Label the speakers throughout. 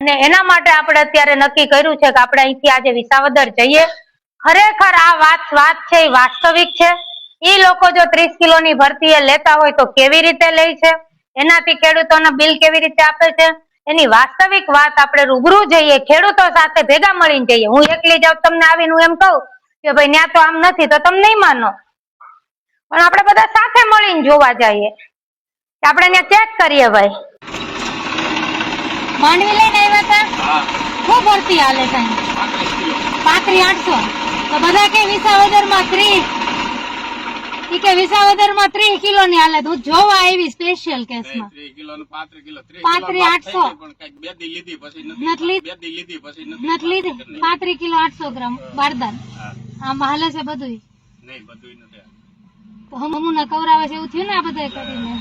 Speaker 1: અને એના માટે આપણે અત્યારે નક્કી કર્યું છે કે આપણે અહીંથી આજે વિસાવદર જઈએ. ખરેખર આ વાત છે એ વાસ્તવિક છે. એ લોકો જો 30 કિલોની ભરતી એ લેતા હોય તો કેવી રીતે લે છે, એનાથી ખેડૂતોને બિલ કેવી રીતે આપે છે, એની વાસ્તવિક વાત આપણે રૂબરૂ જઈએ, ખેડૂતો સાથે ભેગા મળીને જઈએ. હું એકલી જાઉં તમને આવીને હું એમ કહું કે ભાઈ ત્યાં તો આમ નથી તો તમે નહીં માનો, પણ આપણે બધા સાથે મળીને જોવા જઈએ, આપણે ત્યાં ચેક કરીએ. ભાઈ માંડવી લઈને આવ્યા હતા, શું ભરતી હાલે સાહેબ? 35,800. તો બધા કે વિસાવદર માં 30 કે વિસાવદર માં 30 કિલો ની હાલત. હું જોવા આવી સ્પેશિયલ કેસમાં 35,800 35 કિલો 800 ગ્રામ બારદાન. આમ હાલે છે બધું તો હમુના કવરાવે છે એવું થયું ને આ બધા કરીને.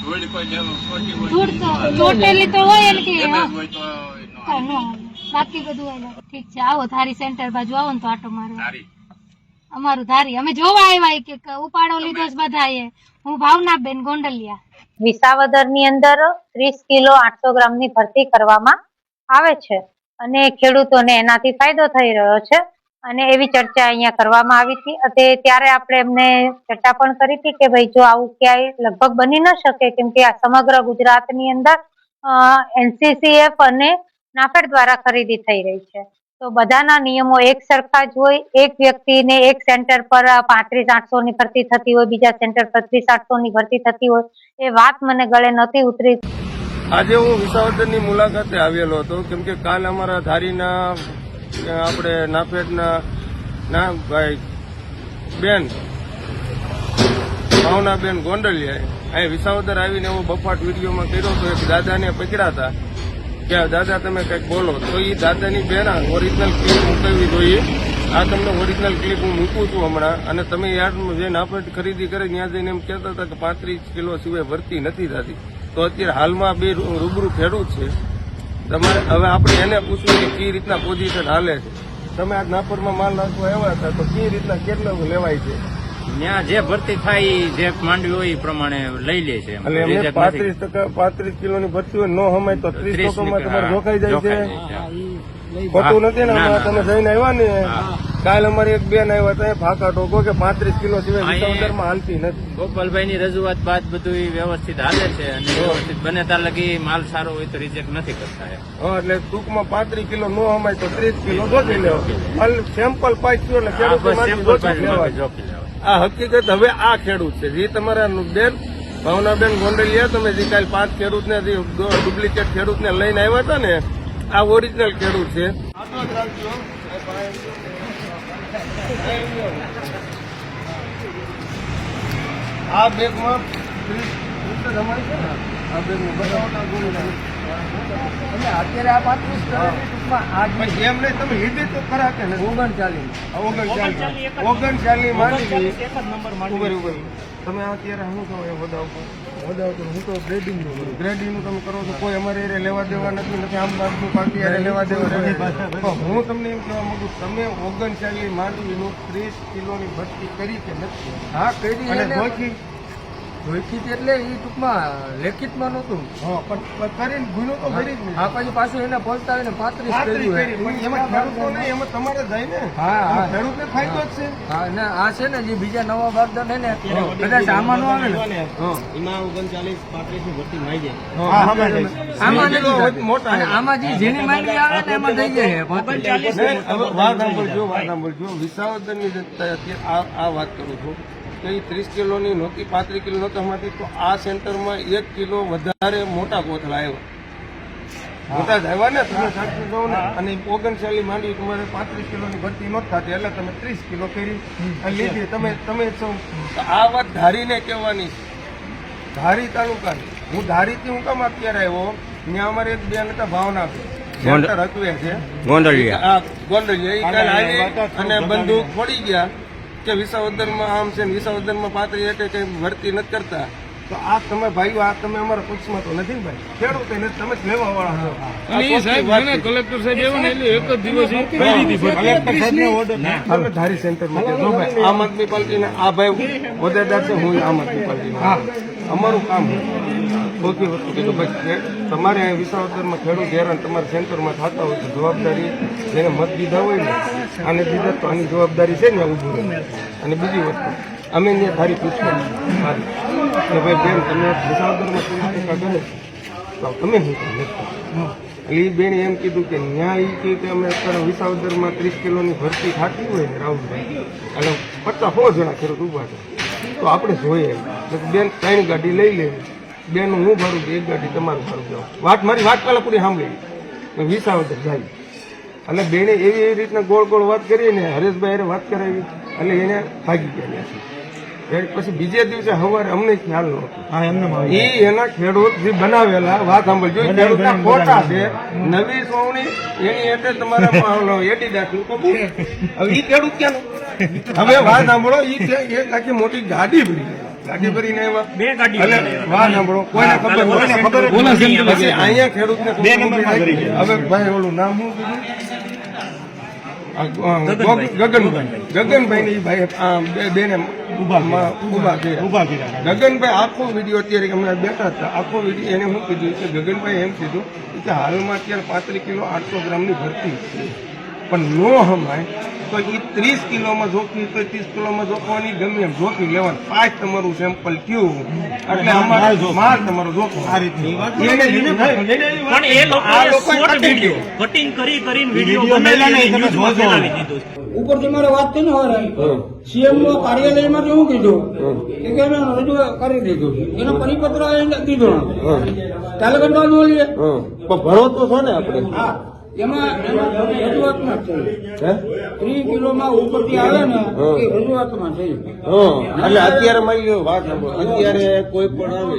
Speaker 1: ધૂળ તો ચોટેલી તો હોય ને કે બાકી બધું હોય. ઠીક છે, આવો ધારી સેન્ટર બાજુ આવો ને તો આટો મારવા. અમારું ધારી અમે જોવા આવ્યા કે ઉપાડો લીધો છે બધાએ. હું ભાવનાબેન ગોંડલિયા. વિસાવદર ની અંદર 30 કિલો 800 ગ્રામ ની ભરતી કરવામાં આવે છે અને ખેડૂતોને એનાથી ફાયદો થઈ રહ્યો છે અને એવી ચર્ચા અહીંયા કરવામાં આવી હતી. ત્યારે આપણે એમને ચર્ચા પણ કરી હતી કે ભાઈ જો આવું ક્યાંય લગભગ બની ન શકે, કેમ કે આ સમગ્ર ગુજરાતની અંદર NCCF અને નાફેડ દ્વારા ખરીદી થઈ રહી છે, તો બધાના નિયમો એક સરખા જ હોય. એક વ્યક્તિને એક સેન્ટર પર 35,800 ની ભરતી થતી હોય, બીજા સેન્ટર પર 30,800 ની ભરતી થતી હોય, એ વાત મને ગળે નહોતી ઉતરી.
Speaker 2: આજે હું વિસાવદર ની મુલાકાતે આવેલો હતો, કેમ કે કાલ અમારા ધારીના આપણે નાફેડના ભાઈ બેન ભાવનાબેન ગોંડલિયાએ અહીં વિસાવદર આવીને એવો બફાટ વિડીયોમાં કર્યો હતો. એક દાદાને પકડ્યા હતા કે દાદા તમે કંઈક બોલો, તો એ દાદાની બેન ઓરિજિનલ ક્લિપ મૂકવી જોઈએ. આ તમને ઓરિજિનલ ક્લિપ હું મૂકું છું હમણાં, અને તમે યાર્ડ જે નાફેડ ખરીદી કરે ત્યાં જઈને એમ કહેતા હતા કે 35 કિલો સિવાય ભરતી નથી થતી. તો અત્યારે હાલમાં બે રૂબરૂ ખેડૂત છે, તમારે હવે આપણે એને પૂછવું કે કઈ રીતના પોઝિશન હાલે છે. તમે આ નાફેડમાં માલ નાખવા આવ્યા હતા તો કઈ રીતના કેટલું લેવાય છે?
Speaker 3: ત્યાં જે ભરતી થાય જે માંડવી હોય એ પ્રમાણે લઈ લે છે.
Speaker 2: એટલે એમને 35 કિલોની ભરતી હોય, નો હમાય તો 30 માં તમારે જોખાઈ જાય છે. ખોટું નથી ને? તમે જઈને આવ્યા ને કાલ અમારી એક બેન આવ્યા હતા ફાકા ટોકો કે 35 કિલો સિવાય વિસાવદરમાં હાલતી નથી.
Speaker 3: ગોપાલભાઈ ની રજૂઆત બાદ બધું વ્યવસ્થિત હાલે છે અને વ્યવસ્થિત બને ત્યાં લગી માલ સારો હોય તો રિજેક્ટ નથી કરતા.
Speaker 2: એટલે ટૂંકમાં 35 કિલો નો હમાય તો 30 કિલો જોખી લેવો. સેમ્પલ પાક્યું એટલે ખેડૂત આ હકીકત. હવે આ ખેડૂત છે જે તમારા બેન ભાવનાબેન ગોંડલિયા, તમે જે કાલ 5 ખેડૂતને ડુપ્લિકેટ ખેડૂતને લઈને આવ્યા હતા ને, આ ઓરિજિનલ ખેડૂત છે. આ બેગમાં 30 જમાય છે ને, આ બેગમાં અત્યારે આ 35 એમ નહીં. તમે લીધી તો ખરા કે 39 માની તમે અત્યારે શું કહો એ વધાવતો હું તો ગ્રેડિંગનું તમે કરો છો. કોઈ અમારે એ લેવા દેવા નથી આમ બાજુ પાર્ટી યારે લેવા દેવા નથી. હું તમને એમ કહેવા માંગુ, તમે 39 માંડવીનું 30 કિલોની ભરતી કરી કે નથી?
Speaker 4: હા, કરી.
Speaker 2: અને જોખી
Speaker 4: એટલે એ ટૂંકમાં લેખિતમાં નહોતું,
Speaker 2: પણ કરીને ગુનો તો ભરી જ નહીં.
Speaker 4: હા, પછી પાછું એને પહોંચતા આવીને 35
Speaker 2: એમાં ખેડૂતો નહીં, એમાં તમારે જાય ને.
Speaker 4: હા,
Speaker 2: ખેડૂતને ફાયદો જ છે.
Speaker 4: હા, ને આ છે ને જે બીજા નવા બારદાન ને કદાચ આમાં નો આવે ને,
Speaker 3: એમાં 39-35 ની ભરતી માઈ જાય.
Speaker 4: આમાં આમાં જે ઝીણી માંડવી આવે ને એમાં થઈ જાય.
Speaker 2: વાત સાંભળજો. વિસાવદર ની જનતા આ વાત કરું છું કે 30 કિલોની નહોતી, 35 કિલો નહોતી હમાતી, તો આ સેન્ટરમાં 1 કિલો વધારે મોટા કોથળા આવ્યા. મોટા જ આવ્યા ને, તમે સાચું કહો ને. અને 39 માંડવી તમારે 35 કિલોની ભરતી નહોતી થતી, એટલે તમે 30 કિલો કરી લીધી. તમે આ વાત ધારીને કહેવાની છે, ધારી તાલુકાની. હું ધારીથી હું કામ અત્યારે આવ્યો, ત્યાં અમારે એક બેન હતા ભાવનાબેન સેન્ટર હકવે છે ગોંડલિયા, એ કાલે આવી અને બંદૂક ફોડી ગયા કે વિસાવદરમાં આમ છે, વિસાવદરમાં 35 કઈ ભરતી નથી કરતા. તો આ તમે ભાઈઓ, આ તમે અમારા પક્ષમાં તો નથી ભાઈ, ખેડૂત તમે જ લેવા વાળા છો. કલેક્ટર સાહેબ એવું ને એક જ દિવસ ધારી સેન્ટરમાં આમ આદમી પાર્ટીના આ ભાઈ હોદ્દેદાર છે, હું આમ આદમી પાર્ટીના. અમારું કામ ચોથી વસ્તુ કે ભાઈ તમારે અહીંયા વિસાવદરમાં ખેડૂત હેરાન તમારા સેન્ટરમાં થતા હોય તો જવાબદારી જેને મત દીધા હોય ને આને દીધા તો આની જવાબદારી છે ને ઊભું રહે. અને બીજી વસ્તુ અમે ત્યાં તારી પૂછવાની મારી કે ભાઈ બેન તમે વિસાવદરમાં 30% ગણે તો તમે શું કરો? એટલે એ બેને એમ કીધું કે ન્યાય કે અમે અત્યારે વિસાવદરમાં 30 કિલોની ભરતી થતી હોય ને રાહુલભાઈ અને 50-100 જણા ખેડૂત ઊભા છે તો આપણે જોઈએ બેન 3 ગાડી લઈ લે બેન હું ભરું છું 1 ગાડી તમારું ભરું જાઓ મારી વાત પહેલા પૂરી સાંભળી વિસાવદર જાય અને બેને એવી રીતના ગોળ વાત કરી ને હરેશભાઈ વાત કરાવી એટલે એને ભાગી ગયા પછી બીજે દિવસે સવારે અમને ખ્યાલ નહોતો એ એના ખેડૂત જે બનાવેલા વાત સાંભળજો ખેડૂતના ખોટા છે નવી સોવણી એની એટલે તમારા એટી દાખલું હવે એ ખેડૂત ક્યાંનું હવે વાત સાંભળો એ આખી મોટી ગાડી ભરીને વાત સાંભળો કોઈને ખબર નથી અહીંયા ખેડૂતને હવે ભાઈ ઓલું નામ શું ગગનભાઈ ની ભાઈ બેને ઉભા થયા. ગગનભાઈ આખો વિડીયો અત્યારે અમે બેઠા હતા આખો વિડીયો એને શું કીધું કે ગગનભાઈ એમ કીધું કે હાલમાં અત્યારે 35 કિલો 800 ગ્રામની ભરતી પણ નો હમાય તો એ 30 કિલોમાં જોખવી તો 30 કિલોમાં જોખવાની ગમે એમ જોખી લેવાનું 5 તમારું સેમ્પલ થયું એટલે માર તમારો જોખો આ રીતની
Speaker 5: પણ એ લોકો કટિંગ કરીને વિડીયો બનાવી દીધો.
Speaker 4: ઉપરથી મારે વાત થઈ ને હવે સીએમ નો કાર્યાલયમાંથી શું કીધું કે એને રજૂ કરી દીધું એનો પરિપત્ર દીધો તાલુકા બોલીએ
Speaker 2: ભરો તો છો ને આપણે
Speaker 4: હા એમાં રજૂઆતમાં થઈ 30 કિલોમાં ઉપરથી આવે ને એ રજૂઆતમાં થઈ
Speaker 2: એટલે અત્યારે મારી લો વાત અત્યારે કોઈ પણ આવે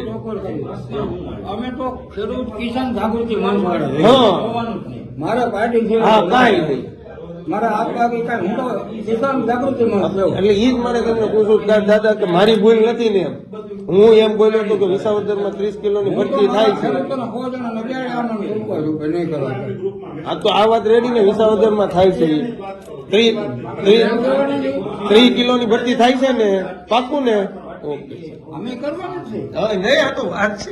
Speaker 4: અમે તો ખેડૂત કિસાન જાગૃતિ મંચ મારા પાર્ટી છે
Speaker 2: કાંઈ નહીં
Speaker 4: મારા હાથ વાગે કાંઈ હું તો કિસાન જાગૃતિ મંચ
Speaker 2: એટલે ઈ જ મારે તમને પૂછું કે દાદા કે મારી ભૂલ નથી ને હું એમ બોલ્યો હતો કે વિસાવદરમાં 30 કિલોની ભરતી થાય છે આ તો આ વાત રેડી ને વિસાવદરમાં થાય છે 30 કિલોની ભરતી થાય છે ને પાકું ને ઓકે
Speaker 4: અમે કરવાનું છે
Speaker 2: નહીં આ તો વાત છે